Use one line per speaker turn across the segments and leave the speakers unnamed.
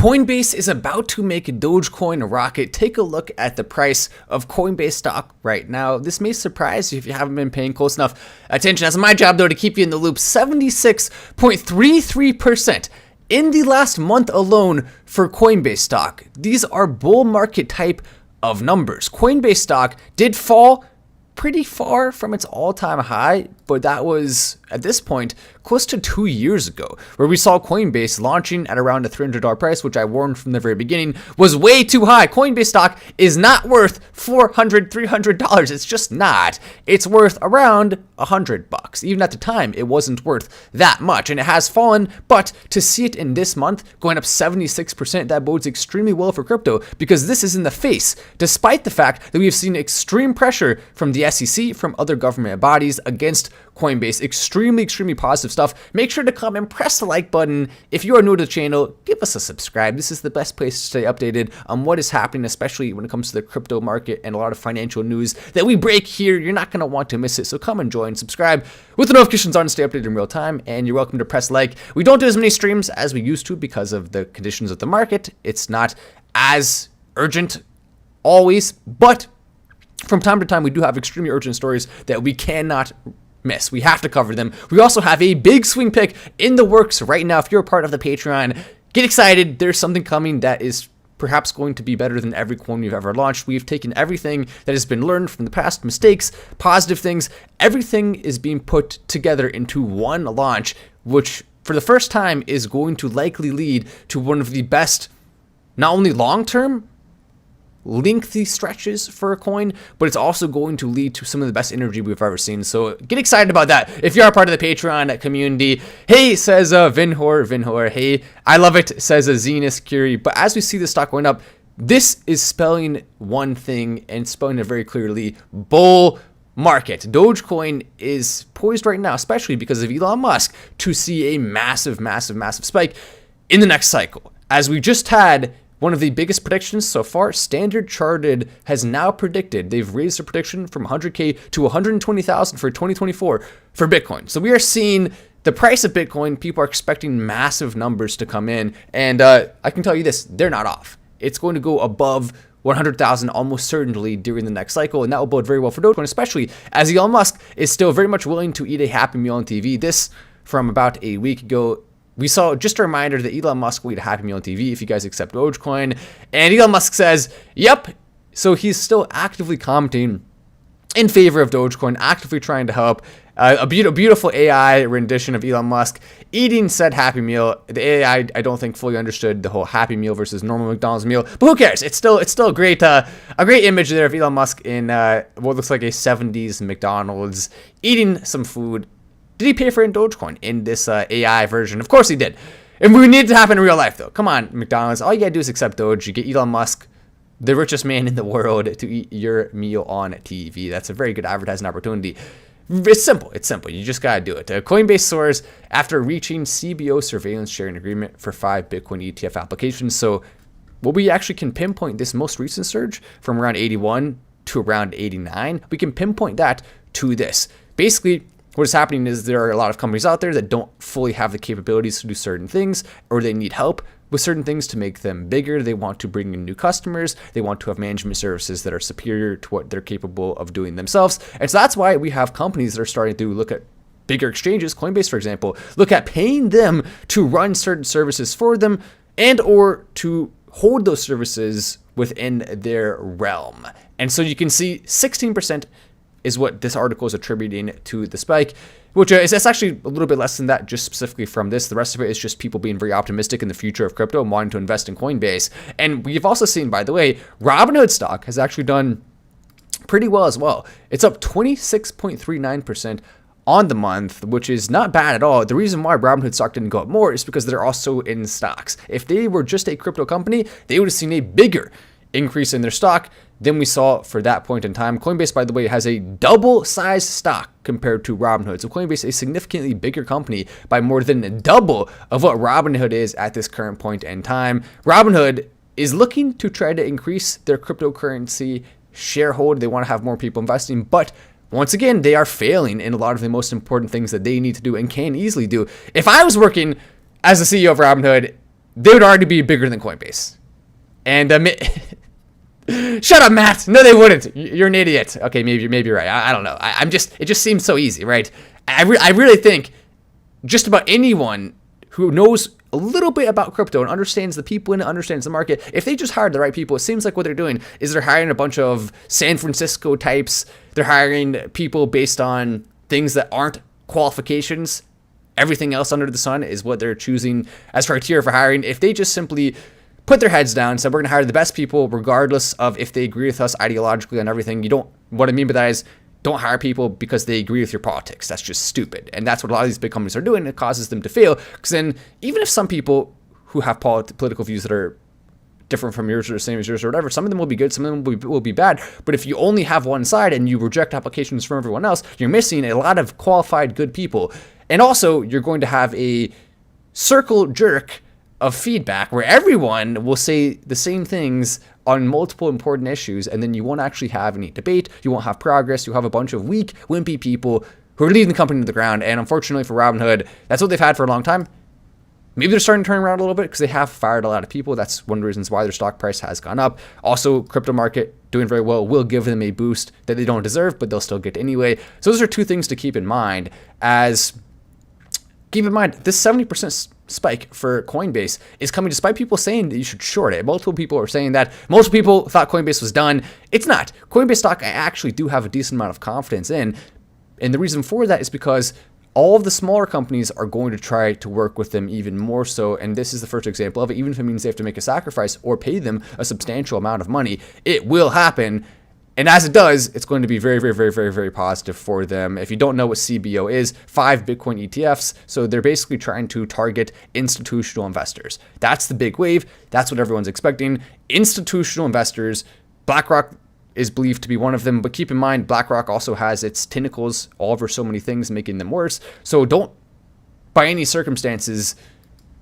Coinbase is about to make Dogecoin rocket. Take a look at the price of Coinbase stock right now. This may surprise you if you haven't been paying close enough attention. That's my job, though, to keep you in the loop. 76.33% in the last month alone for Coinbase stock. These are bull market type of numbers. Coinbase stock did fall pretty far from its all-time high, but that was, at this point, close to 2 years ago, where we saw Coinbase launching at around a $300 price, which I warned from the very beginning was way too high. Coinbase stock is not worth $400, $300. It's just not. It's worth around $100. Even at the time, it wasn't worth that much, and it has fallen, but to see it in this month going up 76%, that bodes extremely well for crypto, because this is in the face, despite the fact that we've seen extreme pressure from the SEC, from other government bodies against Coinbase. Extremely positive stuff. Make sure to come and press the like button. If you are new to the channel, give us a subscribe. This is the best place to stay updated on what is happening, especially when it comes to the crypto market and a lot of financial news that we break here. You're not going to want to miss it, so come and join, subscribe with the notifications on to stay updated in real time, and you're welcome to press like. We don't do as many streams as we used to because of the conditions of the market. It's not as urgent always, but from time to time, we do have extremely urgent stories that we cannot miss. We have to cover them. We also have a big swing pick in the works right now. If you're a part of the Patreon, get excited. There's something coming that is perhaps going to be better than every coin we've ever launched. We've taken everything that has been learned from the past, mistakes, positive things. Everything is being put together into one launch, which for the first time is going to likely lead to one of the best, not only long-term, lengthy stretches for a coin, but it's also going to lead to some of the best energy we've ever seen. So get excited about that if you're a part of the Patreon community. Hey, says Vinhor. Hey, I love it, says Zenus Curie. But as we see the stock going up, this is spelling one thing and spelling it very clearly: bull market. Dogecoin is poised right now, especially because of Elon Musk, to see a massive spike in the next cycle. As we just had one of the biggest predictions so far, Standard Chartered has now predicted, they've raised their prediction from 100K to 120,000 for 2024 for Bitcoin. So we are seeing the price of Bitcoin, people are expecting massive numbers to come in. And I can tell you this, they're not off. It's going to go above 100,000 almost certainly during the next cycle, and that will bode very well for Dogecoin, especially as Elon Musk is still very much willing to eat a Happy Meal on TV. This from about a week ago. We saw just a reminder that Elon Musk will eat a Happy Meal on TV if you guys accept Dogecoin. And Elon Musk says, yep. So he's still actively commenting in favor of Dogecoin, actively trying to help. A beautiful AI rendition of Elon Musk eating said Happy Meal. The AI, I don't think, fully understood the whole Happy Meal versus normal McDonald's meal, but who cares? It's still a great image there of Elon Musk in what looks like a 70s McDonald's eating some food. Did he pay for it in Dogecoin in this AI version? Of course he did. And we need it to happen in real life, though. Come on, McDonald's. All you gotta do is accept Doge. You get Elon Musk, the richest man in the world, to eat your meal on TV. That's a very good advertising opportunity. It's simple. You just gotta do it. Coinbase soars after reaching CBO surveillance sharing agreement for 5 Bitcoin ETF applications. So what we actually can pinpoint this most recent surge from around 81 to around 89, we can pinpoint that to this. Basically, what is happening is there are a lot of companies out there that don't fully have the capabilities to do certain things, or they need help with certain things to make them bigger. They want to bring in new customers. They want to have management services that are superior to what they're capable of doing themselves. And so that's why we have companies that are starting to look at bigger exchanges, Coinbase, for example, look at paying them to run certain services for them and or to hold those services within their realm. And so you can see 16% is what this article is attributing to the spike, which is actually a little bit less than that, just specifically from this. The rest of it is just people being very optimistic in the future of crypto and wanting to invest in Coinbase. And we've also seen, by the way, Robinhood stock has actually done pretty well as well. It's up 26.39% on the month, which is not bad at all. The reason why Robinhood stock didn't go up more is because they're also in stocks. If they were just a crypto company, they would have seen a bigger increase in their stock than we saw for that point in time. Coinbase, by the way, has a double-sized stock compared to Robinhood. So Coinbase is a significantly bigger company by more than double of what Robinhood is at this current point in time. Robinhood is looking to try to increase their cryptocurrency sharehold. They want to have more people investing, but once again, they are failing in a lot of the most important things that they need to do and can easily do. If I was working as the CEO of Robinhood, they would already be bigger than Coinbase. And shut up, Matt. No, they wouldn't. You're an idiot. Okay, maybe you're right. I don't know. It just seems so easy, right? I really think just about anyone who knows a little bit about crypto and understands the people in it, understands the market, if they just hired the right people, it seems like what they're doing is they're hiring a bunch of San Francisco types. They're hiring people based on things that aren't qualifications. Everything else under the sun is what they're choosing as criteria for hiring. If they just simply put their heads down and said, we're going to hire the best people regardless of if they agree with us ideologically on everything. What I mean by that is, don't hire people because they agree with your politics. That's just stupid. And that's what a lot of these big companies are doing. It causes them to fail. Because then, even if some people who have political views that are different from yours or the same as yours or whatever, some of them will be good, some of them will be bad. But if you only have one side and you reject applications from everyone else, you're missing a lot of qualified good people. And also, you're going to have a circle jerk of feedback where everyone will say the same things on multiple important issues, and then you won't actually have any debate, you won't have progress, you'll have a bunch of weak, wimpy people who are leading the company to the ground. And unfortunately for Robinhood, that's what they've had for a long time. Maybe they're starting to turn around a little bit because they have fired a lot of people. That's one of the reasons why their stock price has gone up. Also, crypto market doing very well will give them a boost that they don't deserve, but they'll still get anyway. So those are two things to keep in mind. Keep in mind, this 70% spike for Coinbase is coming despite people saying that you should short it. Multiple people are saying that. Most people thought Coinbase was done. It's not. Coinbase stock I actually do have a decent amount of confidence in. And the reason for that is because all of the smaller companies are going to try to work with them even more so. And this is the first example of it. Even if it means they have to make a sacrifice or pay them a substantial amount of money, it will happen. And as it does, it's going to be very, very, very, very, very positive for them. If you don't know what CBO is, 5 Bitcoin ETFs. So they're basically trying to target institutional investors. That's the big wave. That's what everyone's expecting. Institutional investors. BlackRock is believed to be one of them. But keep in mind, BlackRock also has its tentacles all over so many things, making them worse. So don't, by any circumstances,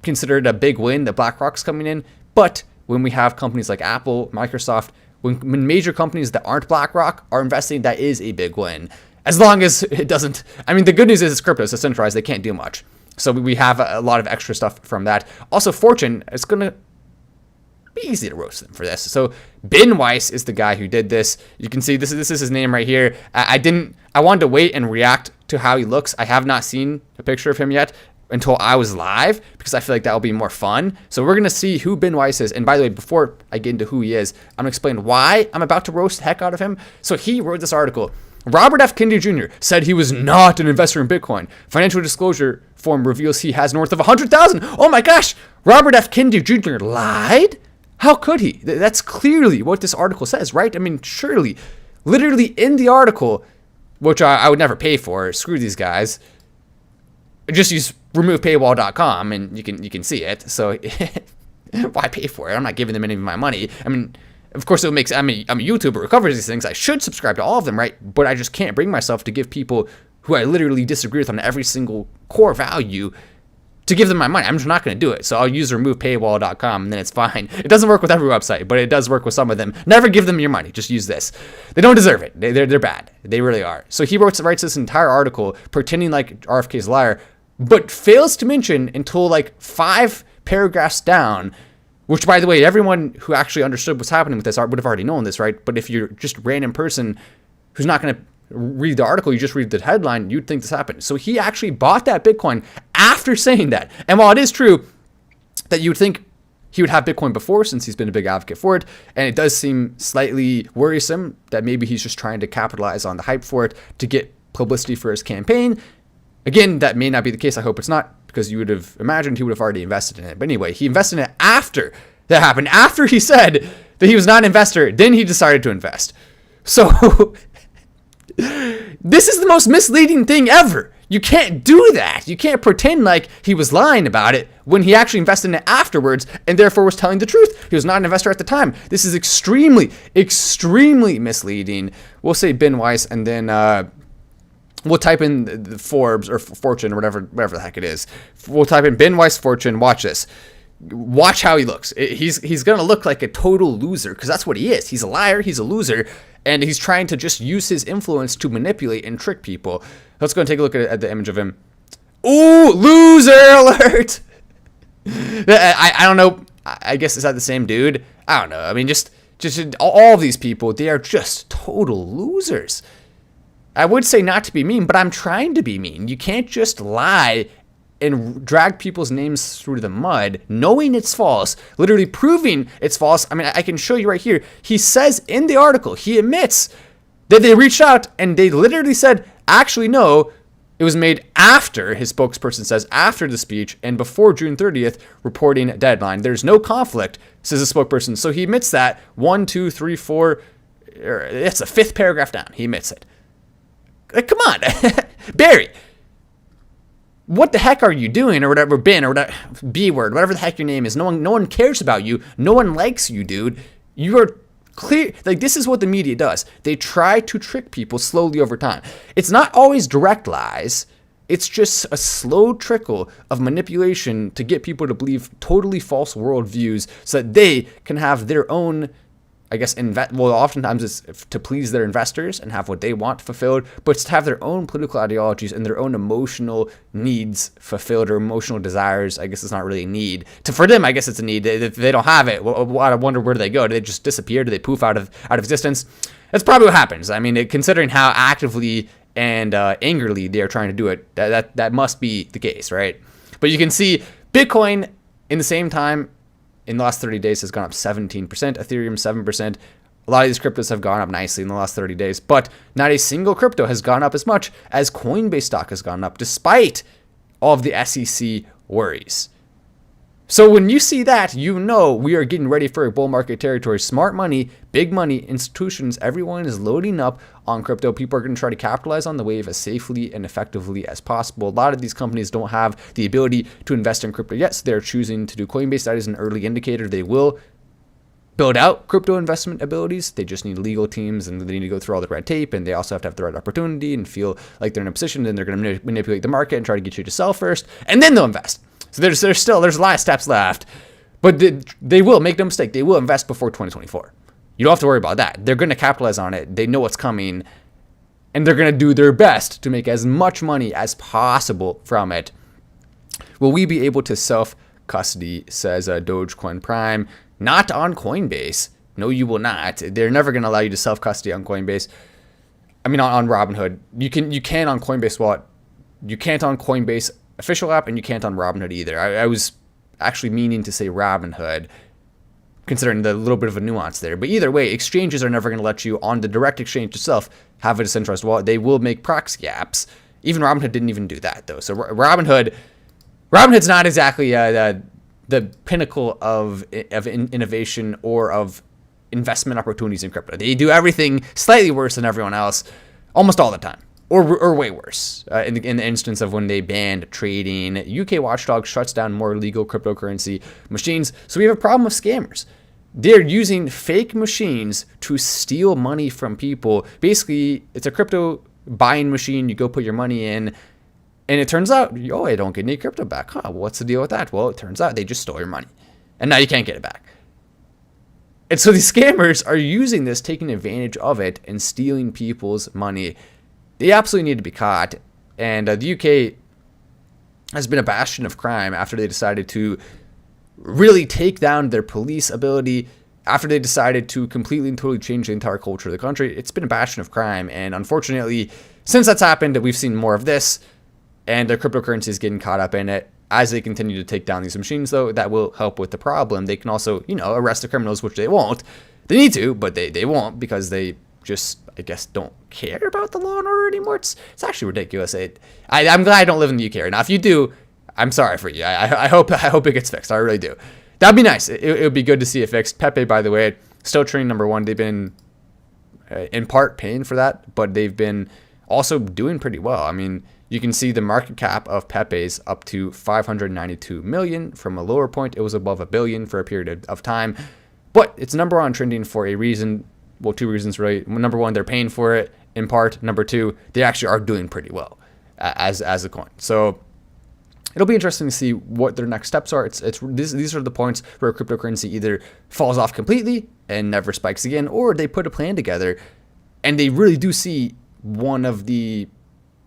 consider it a big win that BlackRock's coming in. But when we have companies like Apple, Microsoft, when major companies that aren't BlackRock are investing, that is a big win. As long as it doesn't, I mean, the good news is it's crypto, it's centralized, they can't do much. So we have a lot of extra stuff from that. Also, Fortune, it's going to be easy to roast them for this. So Ben Weiss is the guy who did this. You can see this is his name right here. I wanted to wait and react to how he looks. I have not seen a picture of him yet until I was live, because I feel like that will be more fun. So we're going to see who Ben Weiss is. And by the way, before I get into who he is, I'm going to explain why I'm about to roast the heck out of him. So he wrote this article. Robert F. Kennedy Jr. said he was not an investor in Bitcoin. Financial disclosure form reveals he has north of 100,000. Oh my gosh, Robert F. Kennedy Jr. lied? How could he? That's clearly what this article says, right? I mean, surely, literally in the article, which I would never pay for, screw these guys, just use removepaywall.com and you can see it. So why pay for it? I'm not giving them any of my money. I mean, of course, I'm a YouTuber who covers these things. I should subscribe to all of them, right? But I just can't bring myself to give people who I literally disagree with on every single core value to give them my money. I'm just not going to do it. So I'll use removepaywall.com and then it's fine. It doesn't work with every website, but it does work with some of them. Never give them your money. Just use this. They don't deserve it. They're bad. They really are. So he writes this entire article pretending like RFK's a liar, but fails to mention until like 5 paragraphs down, which, by the way, everyone who actually understood what's happening with this would have already known this, right? But if you're just a random person who's not going to read the article, you just read the headline, you'd think this happened. So he actually bought that Bitcoin after saying that. And while it is true that you would think he would have Bitcoin before, since he's been a big advocate for it, and it does seem slightly worrisome that maybe he's just trying to capitalize on the hype for it to get publicity for his campaign. Again, that may not be the case. I hope it's not, because you would have imagined he would have already invested in it. But anyway, he invested in it after that happened. After he said that he was not an investor, then he decided to invest. So this is the most misleading thing ever. You can't do that. You can't pretend like he was lying about it when he actually invested in it afterwards and therefore was telling the truth. He was not an investor at the time. This is extremely, extremely misleading. We'll say Ben Weiss, and then we'll type in the Forbes or Fortune or whatever the heck it is. We'll type in Ben Weiss Fortune. Watch this. Watch how he looks. He's going to look like a total loser, because that's what he is. He's a liar. He's a loser. And he's trying to just use his influence to manipulate and trick people. Let's go and take a look at the image of him. Ooh, loser alert. I don't know. I guess is that the same dude? I don't know. I mean, just all of these people, they are just total losers. I would say not to be mean, but I'm trying to be mean. You can't just lie and drag people's names through the mud, knowing it's false, literally proving it's false. I mean, I can show you right here. He says in the article, he admits that they reached out and they literally said, actually, no, it was made after, his spokesperson says, after the speech and before June 30th reporting deadline. There's no conflict, says the spokesperson. So he admits that. 1, 2, 3, 4, it's the 5th paragraph down. He admits it. Like, come on, Barry. What the heck are you doing, or whatever, bin, or whatever, B word, whatever the heck your name is. No one cares about you. No one likes you, dude. You are clear. Like, this is what the media does. They try to trick people slowly over time. It's not always direct lies. It's just a slow trickle of manipulation to get people to believe totally false worldviews so that they can have their own, I guess, oftentimes it's to please their investors and have what they want fulfilled, but it's to have their own political ideologies and their own emotional needs fulfilled, or emotional desires. I guess it's not really a need. For them, I guess it's a need. If they don't have it, well, I wonder where do they go? Do they just disappear? Do they poof out of existence? That's probably what happens. I mean, considering how actively and angrily they are trying to do it, that must be the case, right? But you can see Bitcoin in the same time, in the last 30 days, has gone up 17%, Ethereum 7%. A lot of these cryptos have gone up nicely in the last 30 days, but not a single crypto has gone up as much as Coinbase stock has gone up, despite all of the SEC worries. So when you see that, you know we are getting ready for a bull market territory. Smart money, big money, institutions, everyone is loading up on crypto. People are going to try to capitalize on the wave as safely and effectively as possible. A lot of these companies don't have the ability to invest in crypto yet, so they're choosing to do Coinbase. That is an early indicator. They will build out crypto investment abilities. They just need legal teams, and they need to go through all the red tape, and they also have to have the right opportunity and feel like they're in a position, and they're going to manipulate the market and try to get you to sell first, and then they'll invest. So there's a lot of steps left, but they will, make no mistake, they will invest before 2024. You don't have to worry about that. They're going to capitalize on it. They know what's coming, and they're going to do their best to make as much money as possible from it. Will we be able to self-custody, says Dogecoin Prime? Not on Coinbase. No, you will not. They're never going to allow you to self-custody on Coinbase. I mean, on Robinhood. You can on Coinbase Wallet. You can't on Coinbase official app, and you can't on Robinhood either. I was actually meaning to say Robinhood, considering the little bit of a nuance there. But either way, exchanges are never going to let you, on the direct exchange itself, have a decentralized wallet. They will make proxy apps. Even Robinhood didn't even do that, though. So Robinhood's not exactly the pinnacle of innovation or of investment opportunities in crypto. They do everything slightly worse than everyone else almost all the time. Or way worse, in the instance of when they banned trading. UK watchdog shuts down more legal cryptocurrency machines. So we have a problem with scammers. They're using fake machines to steal money from people. Basically, it's a crypto buying machine. You go put your money in, and it turns out, I don't get any crypto back. Huh, what's the deal with that? Well, it turns out they just stole your money, and now you can't get it back. And so these scammers are using this, taking advantage of it, and stealing people's money. They absolutely need to be caught, and the UK has been a bastion of crime after they decided to really take down their police ability, after they decided to completely and totally change the entire culture of the country. It's been a bastion of crime, and unfortunately, since that's happened, we've seen more of this, and the cryptocurrency is getting caught up in it. As they continue to take down these machines, though, that will help with the problem. They can also, arrest the criminals, which they won't. They need to, but they won't, because they just, I guess, don't care about the law and order anymore. It's actually ridiculous. I'm glad I don't live in the UK right now. If you do, I'm sorry for you. I hope it gets fixed. I really do. That'd be nice. It would be good to see it fixed. Pepe, by the way, still trading number one. They've been in part paying for that, but they've been also doing pretty well. I mean, you can see the market cap of Pepe's up to 592 million. From a lower point, it was above $1 billion for a period of time, but it's number one trending for a reason. Well, two reasons, really. Number one, they're paying for it in part. Number two, they actually are doing pretty well as a coin. So it'll be interesting to see what their next steps are. These are the points where cryptocurrency either falls off completely and never spikes again, or they put a plan together and they really do see one of the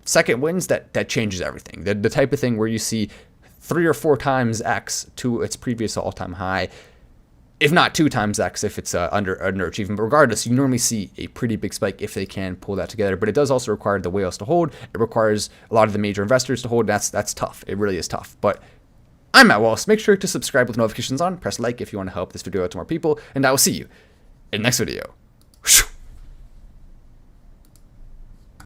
second wins that changes everything. The type of thing where you see 3 or 4 times X to its previous all-time high, if not 2 times X if it's underachieving. But regardless, you normally see a pretty big spike if they can pull that together. But it does also require the whales to hold. It requires a lot of the major investors to hold. That's tough. It really is tough. But I'm Matt Wallace. Make sure to subscribe with notifications on. Press like if you want to help this video out to more people. And I will see you in the next video.